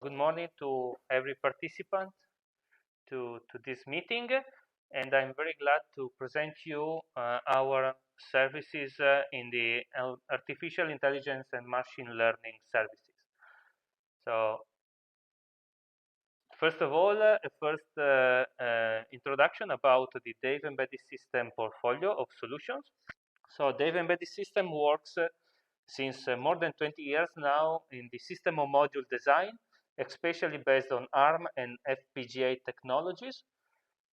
Good morning to every participant to this meeting, and I'm very glad to present you our services in the artificial intelligence and machine learning services. So, first of all, introduction about the Dave Embedded System portfolio of solutions. So, Dave Embedded System works since more than 20 years now in the system of module design, especially based on ARM and FPGA technologies,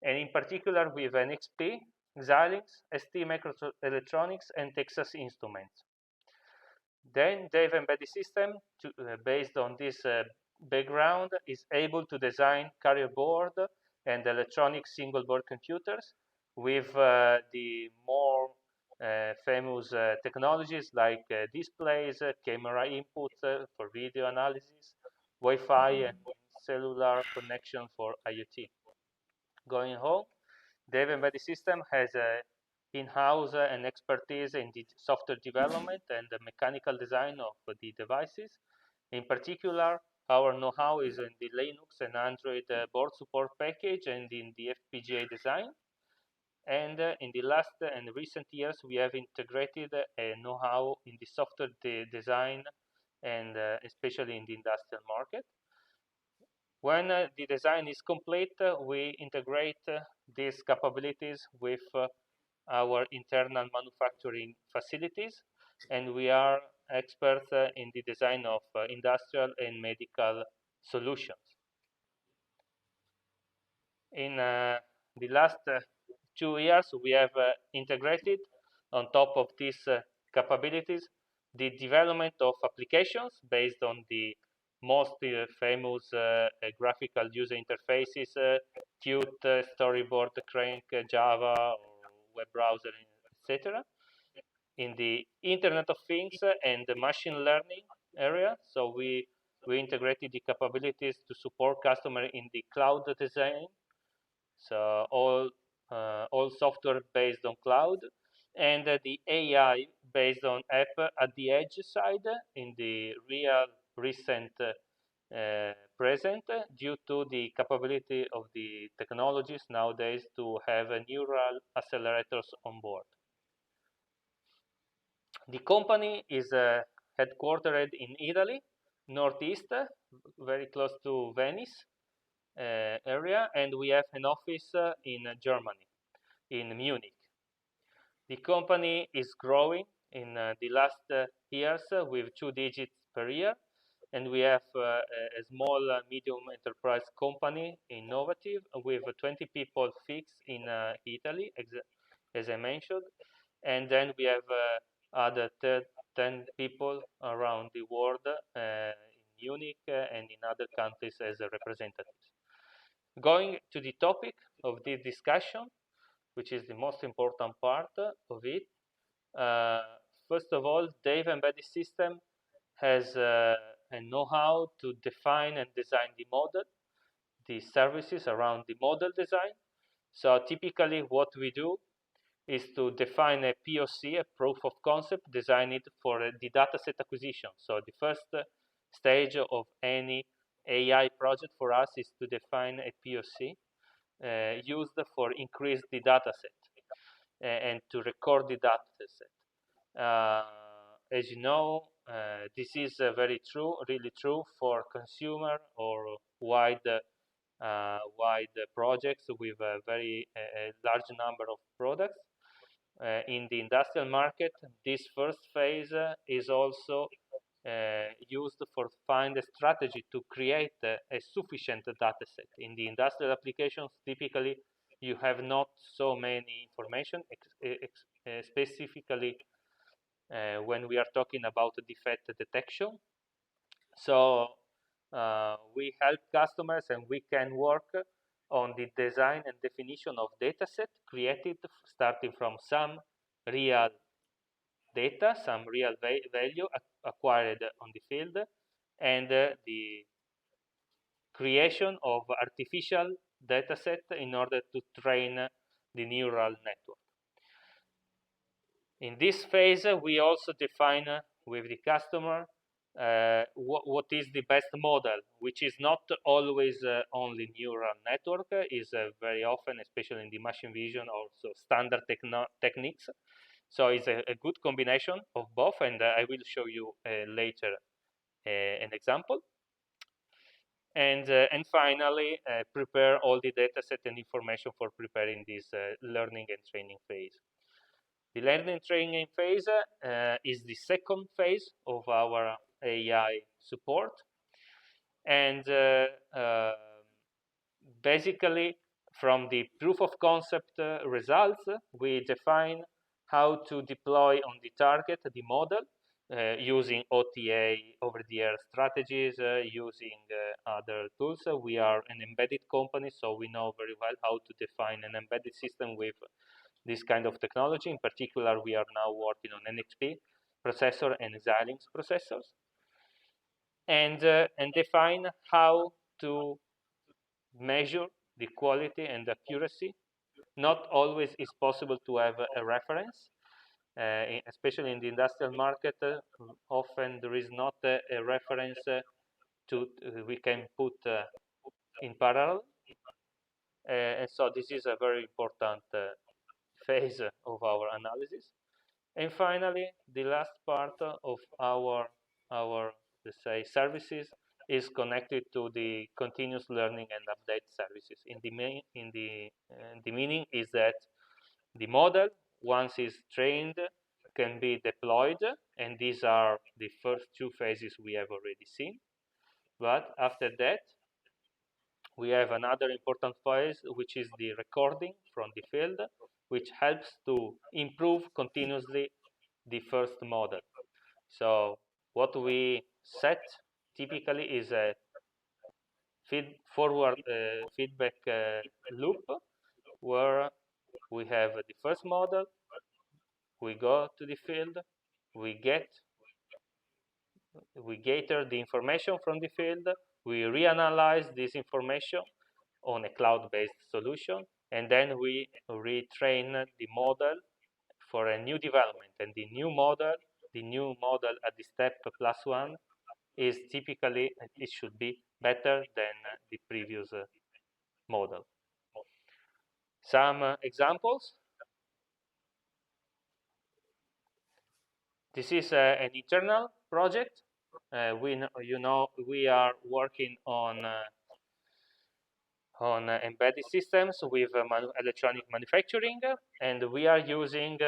and in particular with NXP, Xilinx, ST Microelectronics, and Texas Instruments. Then Dave Embedded System, based on this background, is able to design carrier board and electronic single board computers with the more famous technologies like displays, camera input for video analysis, Wi-Fi, and cellular connection for IoT. Going home, Dave Embedded System has in-house and expertise in the software development and the mechanical design of the devices. In particular, our know-how is in the Linux and Android board support package and in the FPGA design. And in the last and recent years, we have integrated a know-how in the software design and especially in the industrial market. When the design is complete, we integrate these capabilities with our internal manufacturing facilities, and we are experts in the design of industrial and medical solutions. In the last 2 years, we have integrated on top of these capabilities the development of applications based on the most famous graphical user interfaces, Qt, Storyboard, Crank, Java, or web browser, etc. In the Internet of Things and the machine learning area, so we integrated the capabilities to support customers in the cloud design, so all software based on cloud, and the AI based on app at the edge side in the real recent present, due to the capability of the technologies nowadays to have neural accelerators on board. The company is headquartered in Italy, northeast, very close to Venice area, and we have an office in Germany, in Munich. The company is growing in the last years with 2 digits per year, and we have a small medium enterprise company, innovative, with 20 people fixed in Italy, as I mentioned, and then we have other 10 people around the world in Munich and in other countries as representatives. Going to the topic of this discussion, which is the most important part of it. First of all, Dave Embedded System has a know-how to define and design the model, the services around the model design. So typically what we do is to define a POC, a proof of concept, designed for the dataset acquisition. So the first stage of any AI project for us is to define a POC used for increase the dataset and to record the dataset. As you know, this is very true, really true for consumer or wide projects with a very large number of products. In the industrial market, this first phase is also used for find a strategy to create a sufficient dataset. In the industrial applications, typically you have not so many information, specifically when we are talking about defect detection. So we help customers, and we can work on the design and definition of dataset created starting from some real data, some real value acquired on the field, and the creation of artificial dataset in order to train the neural network. In this phase, we also define with the customer what is the best model, which is not always only neural network, is very often, especially in the machine vision, also standard techniques. So it's a good combination of both, and I will show you later an example. And finally, prepare all the dataset and information for preparing this learning and training phase. The learning training phase is the second phase of our AI support, and basically from the proof of concept results, we define how to deploy on the target the model using OTA, over-the-air strategies, using other tools. We are an embedded company, so we know very well how to define an embedded system with this kind of technology. In particular, we are now working on NXP processor and Xilinx processors, and define how to measure the quality and accuracy. Not always is possible to have a reference, especially in the industrial market. Often there is not a reference we can put in parallel, and so this is a very important phase of our analysis. And finally, the last part of our let's say services is connected to the continuous learning and update services. The meaning is that the model, once is trained, can be deployed, and these are the first two phases we have already seen. But after that, we have another important phase, which is the recording from the field, which helps to improve continuously the first model. So what we set typically is a forward feedback loop, where we have the first model, we go to the field, we gather the information from the field, we reanalyze this information on a cloud-based solution, and then we retrain the model for a new development. And the new model at the step +1 is typically, it should be better than the previous model. Some examples. This is an internal project. We are working on embedded systems with electronic manufacturing, and we are using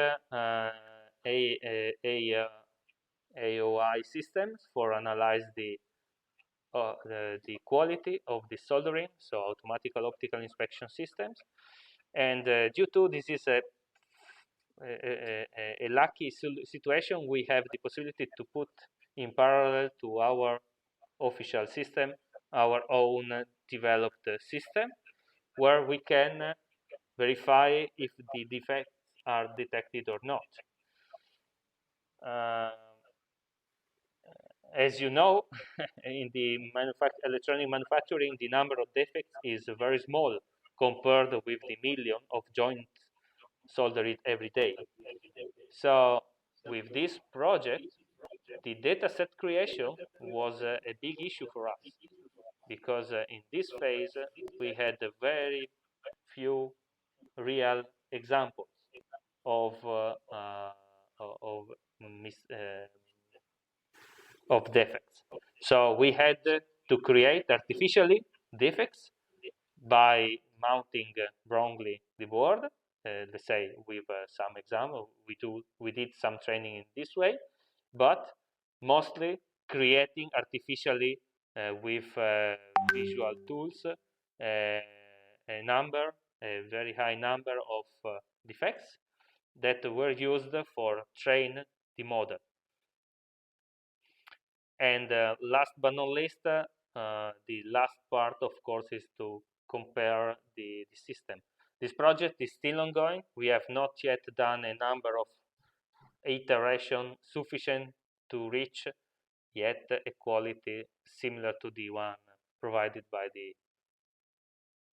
AOI systems for analyze the quality of the soldering, so automatic optical inspection systems. And due to this is a lucky situation, we have the possibility to put in parallel to our official system our own developed system, where we can verify if the defects are detected or not. As you know, in the electronic manufacturing, the number of defects is very small compared with the million of joints soldered every day. So with this project, the dataset creation was a big issue for us, because in this phase we had very few real examples of defects. So we had to create artificially defects by mounting wrongly the board. Let's say with some example, we did some training in this way, but mostly creating artificially with visual tools a very high number of defects that were used for train the model. And last but not least, the last part, of course, is to compare the system. This project is still ongoing. We have not yet done a number of iterations sufficient to reach yet a quality similar to the one provided by the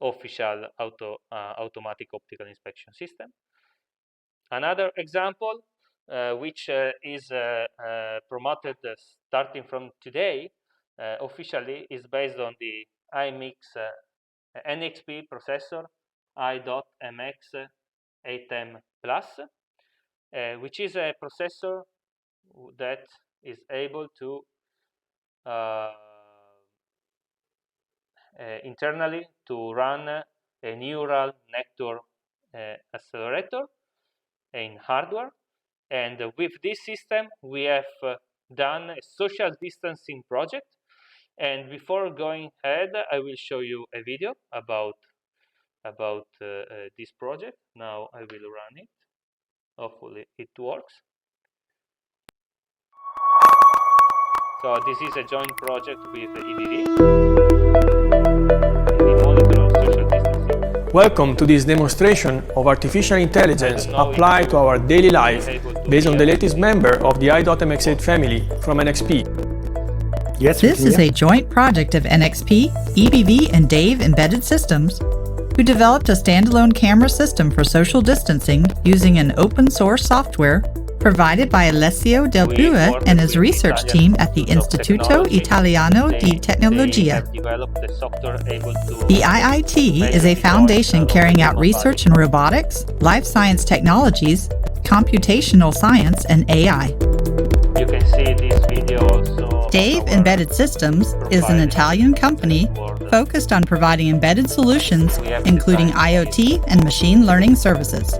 official automatic optical inspection system. Another example which is promoted starting from today, officially is based on the iMix NXP processor i.MX 8M Plus, which is a processor that is able to internally to run a neural network accelerator in hardware. And with this system, we have done a social distancing project. And before going ahead, I will show you a video about this project. Now I will run it. Hopefully it works. So this is a joint project with EBV. The monitor of social distancing. Welcome to this demonstration of artificial intelligence applied to our daily life based on the latest member of the i.MX8 family from NXP. Yes, this is a joint project of NXP, EBV, and Dave Embedded Systems, who developed a standalone camera system for social distancing using an open-source software provided by Alessio Del Bue and his research team at the Istituto Italiano di Tecnologia. The IIT is a foundation carrying out research in robotics, life science technologies, computational science, and AI. You can see this video also. Dave Embedded Systems is an Italian company focused on providing embedded solutions, including IoT and machine learning services.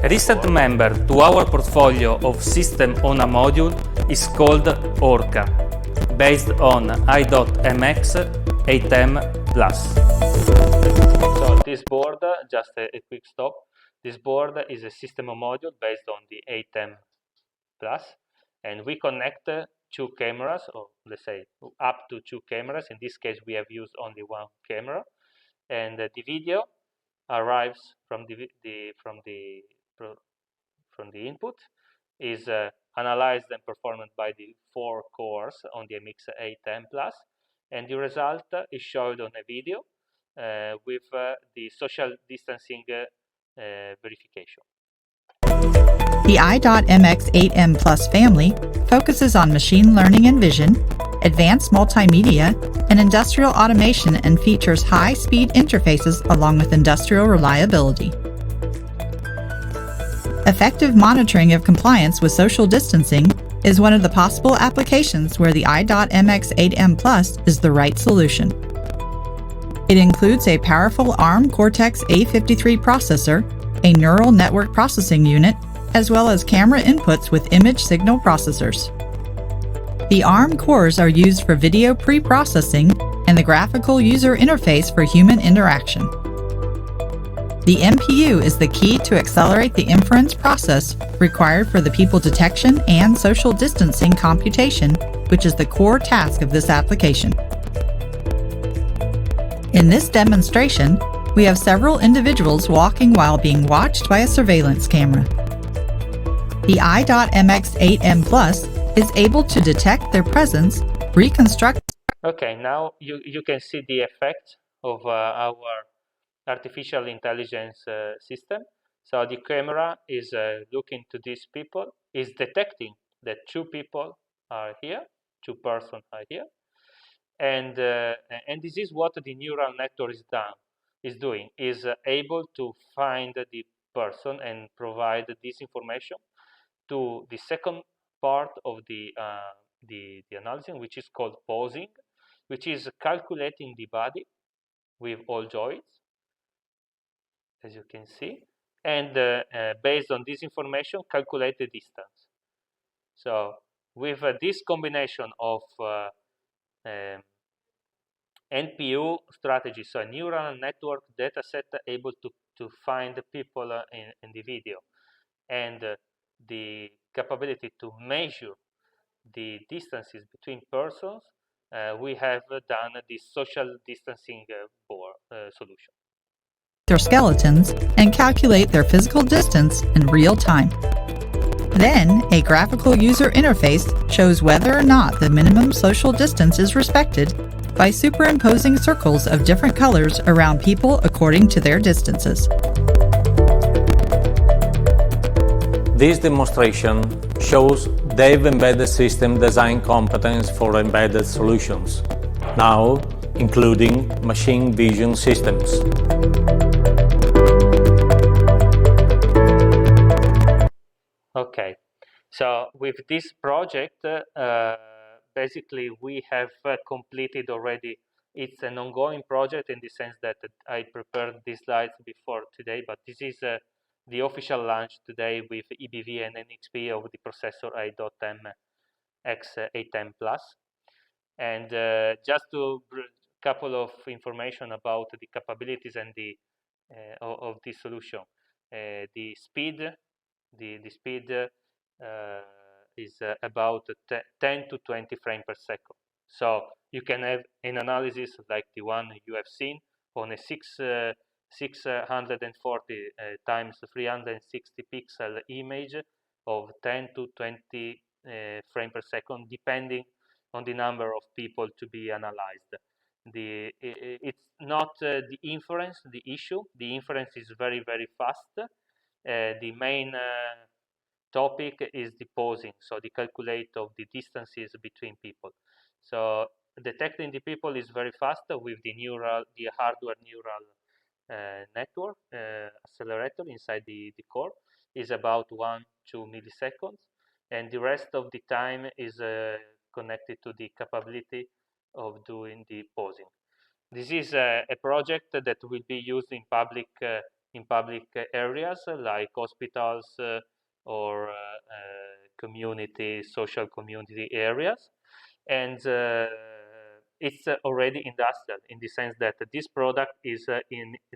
A recent member to our portfolio of System on a Module is called Orca, based on i.MX 8M Plus. So this board, just a quick stop, this board is a System on Module based on the 8M Plus, and we connect two cameras, or let's say up to two cameras. In this case, we have used only one camera, and the video arrives from the input, is analyzed and performed by the 4 cores on the MX8M Plus, and the result is showed on a video with the social distancing verification. The i.MX8M Plus family focuses on machine learning and vision, advanced multimedia, and industrial automation, and features high-speed interfaces along with industrial reliability. Effective monitoring of compliance with social distancing is one of the possible applications where the i.MX8M Plus is the right solution. It includes a powerful ARM Cortex-A53 processor, a neural network processing unit, as well as camera inputs with image signal processors. The ARM cores are used for video pre-processing and the graphical user interface for human interaction. The MPU is the key to accelerate the inference process required for the people detection and social distancing computation, which is the core task of this application. In this demonstration, we have several individuals walking while being watched by a surveillance camera. The i.MX8M Plus is able to detect their presence, reconstruct. Okay, now you can see the effect of our artificial intelligence system. So the camera is looking to these people, is detecting that two people are here, two persons are here, and this is what the neural network is doing, is able to find the person and provide this information to the second part of the analysis, which is called posing, which is calculating the body with all joints, as you can see, and based on this information, calculate the distance. So with this combination of NPU strategy, so a neural network dataset able to find the people in the video, and the capability to measure the distances between persons, we have done this social distancing solution. Their skeletons and calculate their physical distance in real time. Then, a graphical user interface shows whether or not the minimum social distance is respected by superimposing circles of different colors around people according to their distances. This demonstration shows Dave Embedded System design competence for embedded solutions, now including machine vision systems. Okay, so with this project, basically we have completed already. It's an ongoing project in the sense that I prepared these slides before today, but this is the official launch today with EBV and NXP of the processor i.M X8M Plus. And just to couple of information about the capabilities and the of the solution. The speed is about 10 to 20 frames per second. So you can have an analysis like the one you have seen on a 640 times 360 pixel image of 10 to 20 frames per second, depending on the number of people to be analyzed. It's not the inference the issue. The inference is very, very fast. The main topic is the posing, so the calculate of the distances between people. So detecting the people is very fast with the hardware neural network accelerator inside the core is about 1-2 milliseconds, and the rest of the time is connected to the capability of doing the posing. This is a project that will be used in public areas like hospitals or social community areas, and it's already industrial in the sense that this product is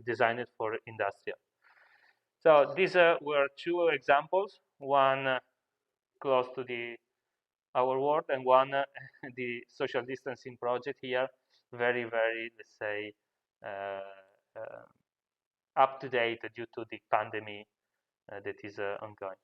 designed for industrial. So these were two examples, one close to our world and one the social distancing project here, very, very, let's say, up to date due to the pandemic that is ongoing.